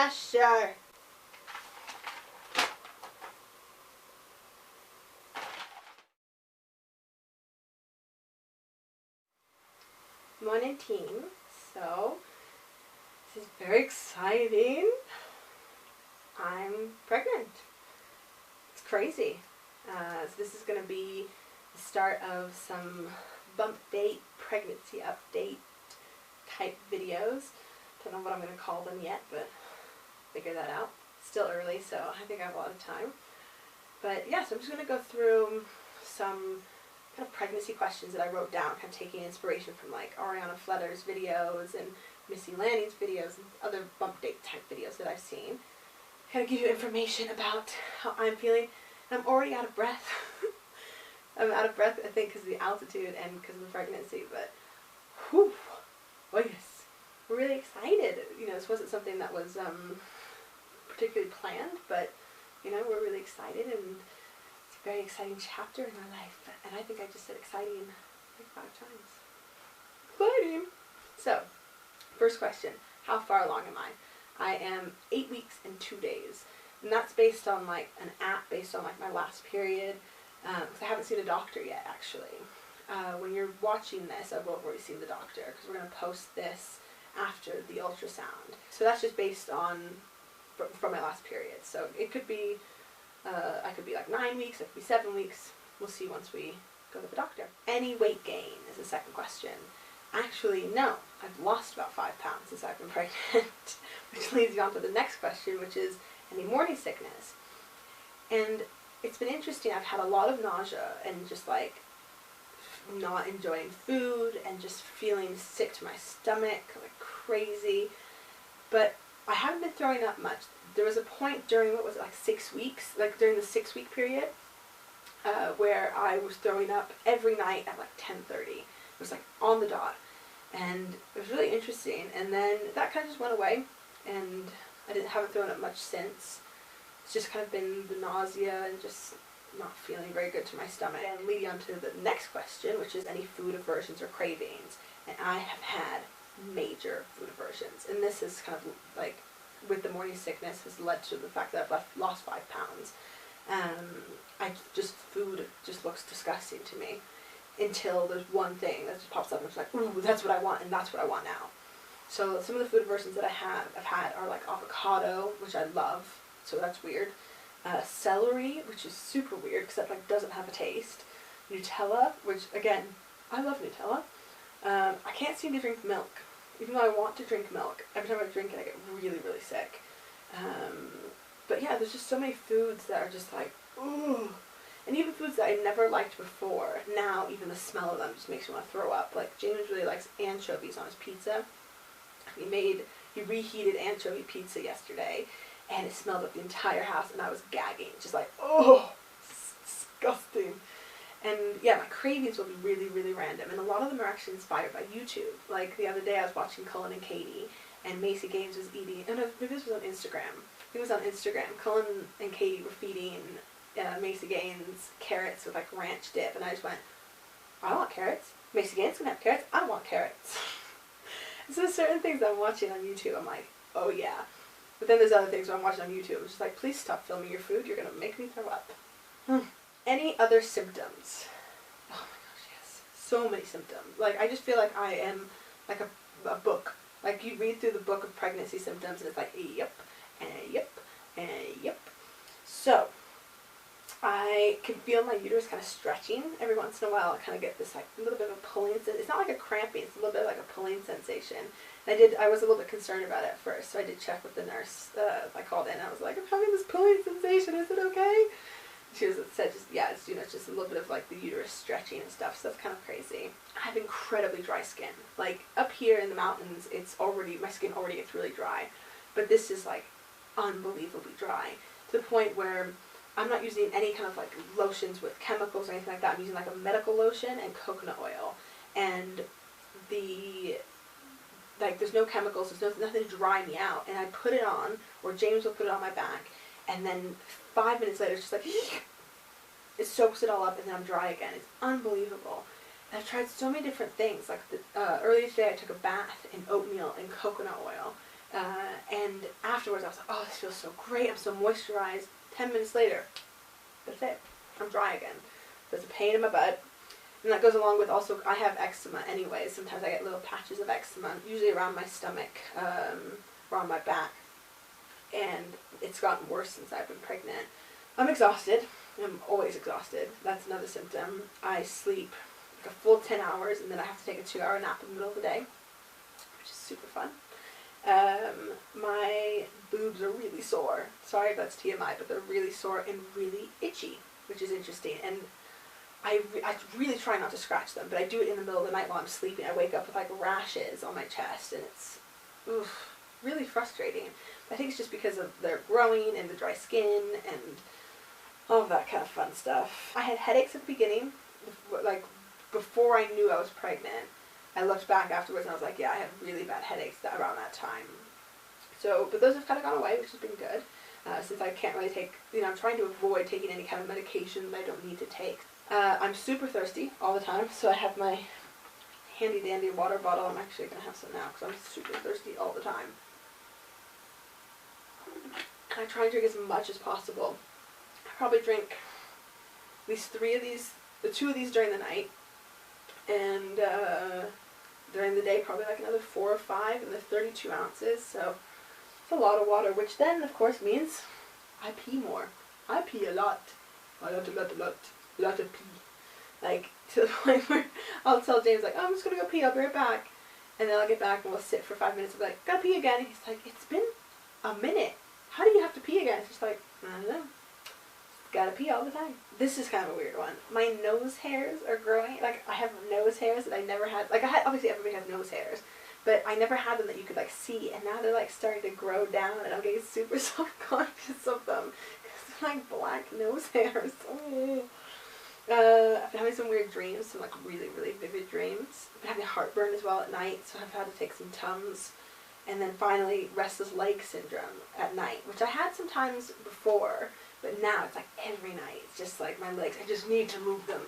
pressure. Morning team. So this is very exciting. I'm pregnant. It's crazy. So this is going to be the start of some Bumpdate pregnancy update type videos. Don't know what I'm going to call them yet, but figure that out. Still early, so I think I have a lot of time. But yeah, so I'm just going to go through some kind of pregnancy questions that I wrote down, kind of taking inspiration from like Arianna Pflederer's videos and Missy Lanning's videos and other Bumpdate type videos that I've seen. Kind of give you information about how I'm feeling. And I'm already out of breath. I'm out of breath, I think, because of the altitude and because of the pregnancy, but whew, oh yes, we're really excited. You know, this wasn't something that was particularly planned, but you know, we're really excited, and it's a very exciting chapter in our life. And I think I just said exciting like 5 times. Exciting! So, first question, how far along am I? I am 8 weeks and 2 days. And that's based on like an app, based on like my last period. Because I haven't seen a doctor yet, actually. When you're watching this, I will have already seen the doctor, because we're going to post this after the ultrasound. So that's just based on from my last period. So it could be, I could be like 9 weeks, it could be 7 weeks. We'll see once we go to the doctor. Any weight gain is the second question. Actually, no. I've lost about 5 pounds since I've been pregnant, which leads you on to the next question, which is any morning sickness. And it's been interesting. I've had a lot of nausea and just like not enjoying food and just feeling sick to my stomach like crazy. But I haven't been throwing up much. There was a point during, what was it, like 6 weeks, like during the 6-week period, where I was throwing up every night at like 10:30. It was like on the dot. And it was really interesting. And then that kind of just went away, and I haven't thrown up much since. It's just kind of been the nausea and just not feeling very good to my stomach. And leading on to the next question, which is any food aversions or cravings. And I have had major food aversions. And this is kind of like, with the morning sickness, has led to the fact that I've lost 5 pounds. Food just looks disgusting to me. Until there's one thing that just pops up and it's like, ooh, that's what I want, and that's what I want now. So some of the food aversions that I've had are like avocado, which I love, so that's weird. Celery, which is super weird because that like doesn't have a taste. Nutella, which again, I love Nutella. I can't seem to drink milk, even though I want to drink milk. Every time I drink it, I get really, really sick. But yeah, there's just so many foods that are just like, ooh. And even foods that I never liked before, now even the smell of them just makes me want to throw up. Like James really likes anchovies on his pizza. He reheated anchovy pizza yesterday, and it smelled up the entire house, and I was gagging, just like, oh, disgusting. And yeah, my cravings will be really, really random, and a lot of them are actually inspired by YouTube. Like the other day I was watching Cullen and Katie, and Macy Gaines was eating, oh no, maybe this was on Instagram. It was on Instagram. Cullen and Katie were feeding Macy Gaines carrots with like ranch dip, and I just went, I don't want carrots. Macy Gaines can have carrots. I don't want carrots. So there's certain things that I'm watching on YouTube, I'm like, oh yeah. But then there's other things where I'm watching on YouTube, it's just like, please stop filming your food. You're gonna make me throw up. Any other symptoms? Oh my gosh, yes. So many symptoms. Like I just feel like I am like a book. Like you read through the book of pregnancy symptoms, and it's like, yep, and yep, and yep. So I can feel my uterus kind of stretching every once in a while. I kind of get this like a little bit of a pulling. It's not like a cramping. It's a little bit like a pulling sensation. And I was a little bit concerned about it at first, so I did check with the nurse. I called in. I was like, I'm having this pulling sensation. Is it okay? She said, it's just a little bit of like the uterus stretching and stuff. So that's kind of crazy. I have incredibly dry skin. Like up here in the mountains, my skin already gets really dry, but this is like unbelievably dry to the point where I'm not using any kind of like lotions with chemicals or anything like that. I'm using like a medical lotion and coconut oil, and there's no chemicals, there's nothing to dry me out, and I put it on, or James will put it on my back, and then 5 minutes later it's just like it soaks it all up, and then I'm dry again. It's unbelievable. And I've tried so many different things. Like earlier today I took a bath in oatmeal and coconut oil, and afterwards I was like, oh, this feels so great. I'm so moisturized. 10 minutes later, that's it. I'm dry again. There's a pain in my butt. And that goes along with also, I have eczema anyway. Sometimes I get little patches of eczema, usually around my stomach, around my back. And it's gotten worse since I've been pregnant. I'm exhausted. I'm always exhausted. That's another symptom. I sleep like a full 10 hours and then I have to take a 2-hour nap in the middle of the day, which is super fun. My boobs are really sore. Sorry if that's TMI, but they're really sore and really itchy, which is interesting. And I really try not to scratch them, but I do it in the middle of the night while I'm sleeping. I wake up with like rashes on my chest, and it's really frustrating. I think it's just because of their growing and the dry skin and all of that kind of fun stuff. I had headaches at the beginning, like before I knew I was pregnant. I looked back afterwards and I was like, yeah, I had really bad headaches around that time. So, but those have kind of gone away, which has been good. Since I can't really take, I'm trying to avoid taking any kind of medication that I don't need to take. I'm super thirsty all the time, so I have my handy dandy water bottle. I'm actually going to have some now because I'm super thirsty all the time. And I try and drink as much as possible. I probably drink at least 3 of these, 2 of these during the night, and during the day probably like another 4 or 5, and they're 32 ounces, so it's a lot of water, which then of course means I pee more. I pee a lot. A lot of pee. Like, to the point where I'll tell James, like, oh, I'm just going to go pee, I'll be right back. And then I'll get back and we'll sit for 5 minutes and be like, gotta pee again. And he's like, it's been a minute. How do you have to pee again? It's just like, I don't know. Just gotta pee all the time. This is kind of a weird one. My nose hairs are growing. Like, I have nose hairs that I never had. Like, obviously everybody has nose hairs, but I never had them that you could, like, see. And now they're, like, starting to grow down, and I'm getting super self-conscious of them. Because they're, like, black nose hairs. I've been having some weird dreams, some like really, really vivid dreams. I've been having heartburn as well at night, so I've had to take some Tums. And then finally, restless leg syndrome at night, which I had sometimes before, but now it's like every night. It's just like my legs, I just need to move them.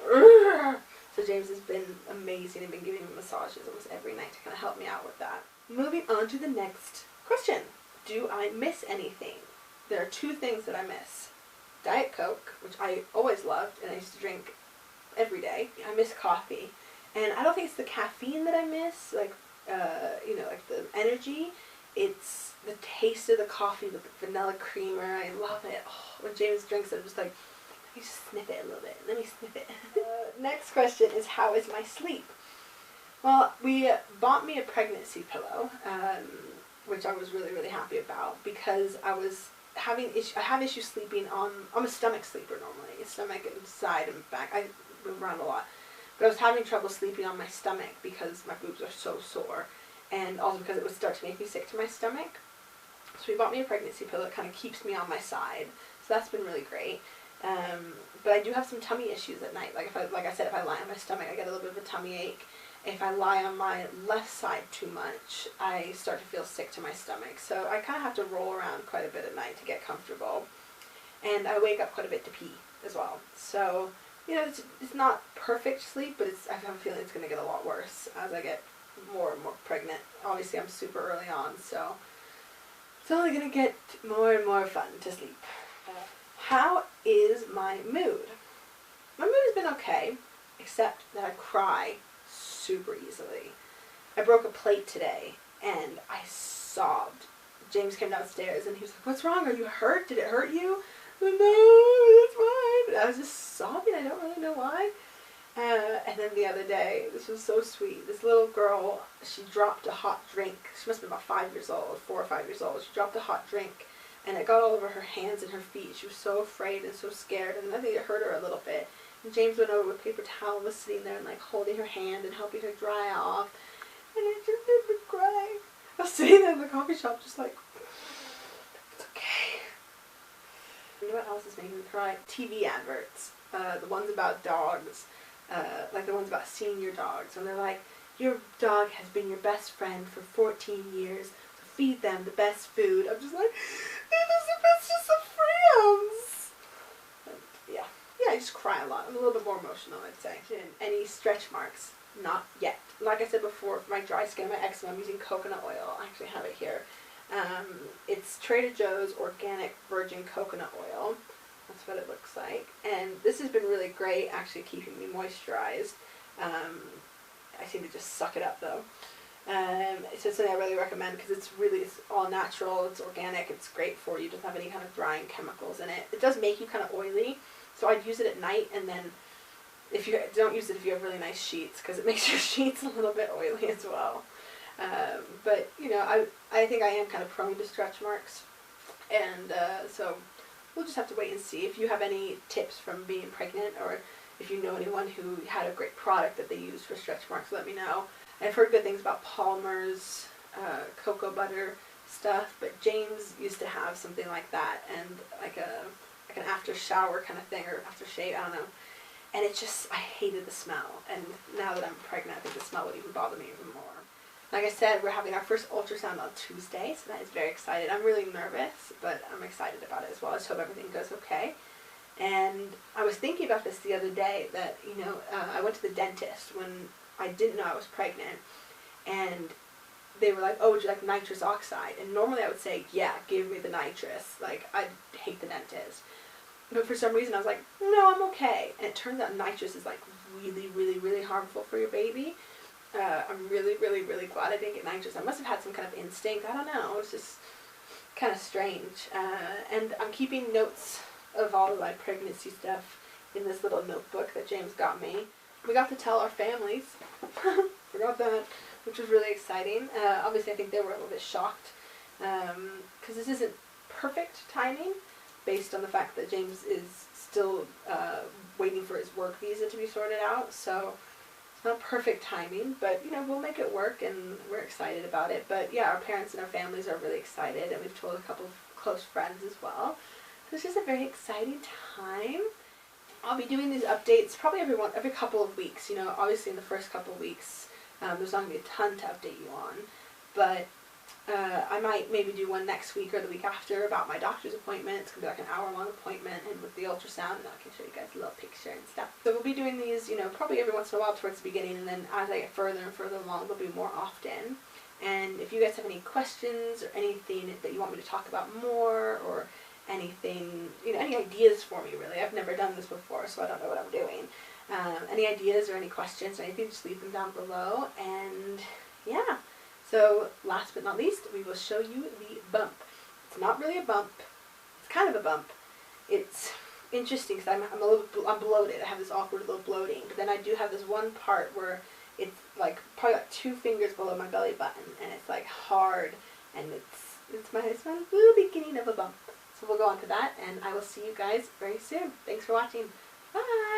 So James has been amazing and been giving me massages almost every night to kind of help me out with that. Moving on to the next question. Do I miss anything? There are 2 things that I miss. Diet Coke, which I always loved and I used to drink every day. I miss coffee. And I don't think it's the caffeine that I miss, like, like the energy. It's the taste of the coffee with the vanilla creamer. I love it. Oh, when James drinks it, I'm just like, let me just sniff it a little bit. Let me sniff it. Next question is, how is my sleep? Well, we bought me a pregnancy pillow, which I was really, really happy about because I have issues sleeping on, I'm a stomach sleeper normally, stomach and side and back, I move around a lot, but I was having trouble sleeping on my stomach because my boobs are so sore, and also because it would start to make me sick to my stomach. So we bought me a pregnancy pillow that kind of keeps me on my side, so that's been really great. But I do have some tummy issues at night. Like I said, if I lie on my stomach, I get a little bit of a tummy ache. If I lie on my left side too much, I start to feel sick to my stomach. So I kind of have to roll around quite a bit at night to get comfortable. And I wake up quite a bit to pee as well. So, it's not perfect sleep, but I have a feeling it's going to get a lot worse as I get more and more pregnant. Obviously, I'm super early on, so it's only going to get more and more fun to sleep. How is my mood? My mood has been okay, except that I cry super easily. I broke a plate today and I sobbed. James came downstairs and he was like, what's wrong? Are you hurt? Did it hurt you? I was like, no, it's fine. And I was just sobbing. I don't really know why. And then the other day, this was so sweet. This little girl, she dropped a hot drink. She must have been about 5 years old, 4 or 5 years old. She dropped a hot drink and it got all over her hands and her feet. She was so afraid and so scared, and I think it hurt her a little bit. And James went over with paper towel and was sitting there and like holding her hand and helping her dry off. And it just made me cry. I was sitting there in the coffee shop just like, it's okay. You know what else is making me cry? TV adverts. The ones about dogs. Like the ones about senior dogs. And they're like, your dog has been your best friend for 14 years. So feed them the best food. I'm just like, it's just some friends. Yeah. Yeah, I just cry a lot. I'm a little bit more emotional, I'd say. Any stretch marks? Not yet. Like I said before, for my dry skin, my eczema, I'm using coconut oil. I actually have it here. It's Trader Joe's organic virgin coconut oil. That's what it looks like. And this has been really great, actually keeping me moisturized. I seem to just suck it up though. It's just something I really recommend because it's all natural, it's organic, it's great for you, it doesn't have any kind of drying chemicals in it. It does make you kind of oily, so I'd use it at night, and then if you don't use it if you have really nice sheets, because it makes your sheets a little bit oily as well. But you know, I think I am kind of prone to stretch marks, and so we'll just have to wait and see. If you have any tips from being pregnant, or if you know anyone who had a great product that they used for stretch marks, let me know. I've heard good things about Palmer's cocoa butter stuff, but James used to have something like that, and like an after shower kind of thing, or after shave, I don't know. And it just, I hated the smell, and now that I'm pregnant, I think the smell would even bother me even more. Like I said, we're having our first ultrasound on Tuesday, so that is very excited. I'm really nervous, but I'm excited about it as well. I just hope everything goes okay. And I was thinking about this the other day, that, you know, I went to the dentist when I didn't know I was pregnant, and they were like, oh, would you like nitrous oxide? And normally I would say, yeah, give me the nitrous. Like, I hate the dentist. But for some reason I was like, no, I'm okay. And it turns out nitrous is like really, really, really harmful for your baby. I'm really, really, really glad I didn't get nitrous. I must have had some kind of instinct. I don't know. It's just kind of strange. And I'm keeping notes of all of my pregnancy stuff in this little notebook that James got me. We got to tell our families. Forgot that, which was really exciting. Obviously, I think they were a little bit shocked because this isn't perfect timing, based on the fact that James is still waiting for his work visa to be sorted out. So it's not perfect timing, but you know, we'll make it work, and we're excited about it. But yeah, our parents and our families are really excited, and we've told a couple of close friends as well. So it's just a very exciting time. I'll be doing these updates probably every couple of weeks. You know, obviously in the first couple of weeks, there's not going to be a ton to update you on, but I might maybe do one next week or the week after about my doctor's appointment. It's going to be like an hour-long appointment, and with the ultrasound, and I can show you guys a little picture and stuff. So we'll be doing these, you know, probably every once in a while towards the beginning, and then as I get further and further along, they'll be more often. And if you guys have any questions or anything that you want me to talk about more, or anything, you know, any ideas for me, really. I've never done this before, so I don't know what I'm doing. Any ideas or any questions or anything, just leave them down below. And yeah, so last but not least, we will show you the bump. It's not really a bump. It's kind of a bump. It's interesting because I'm bloated. I have this awkward little bloating, but then I do have this one part where it's like probably like 2 fingers below my belly button, and it's like hard, and it's my little beginning of a bump. So we'll go on to that, and I will see you guys very soon. Thanks for watching. Bye!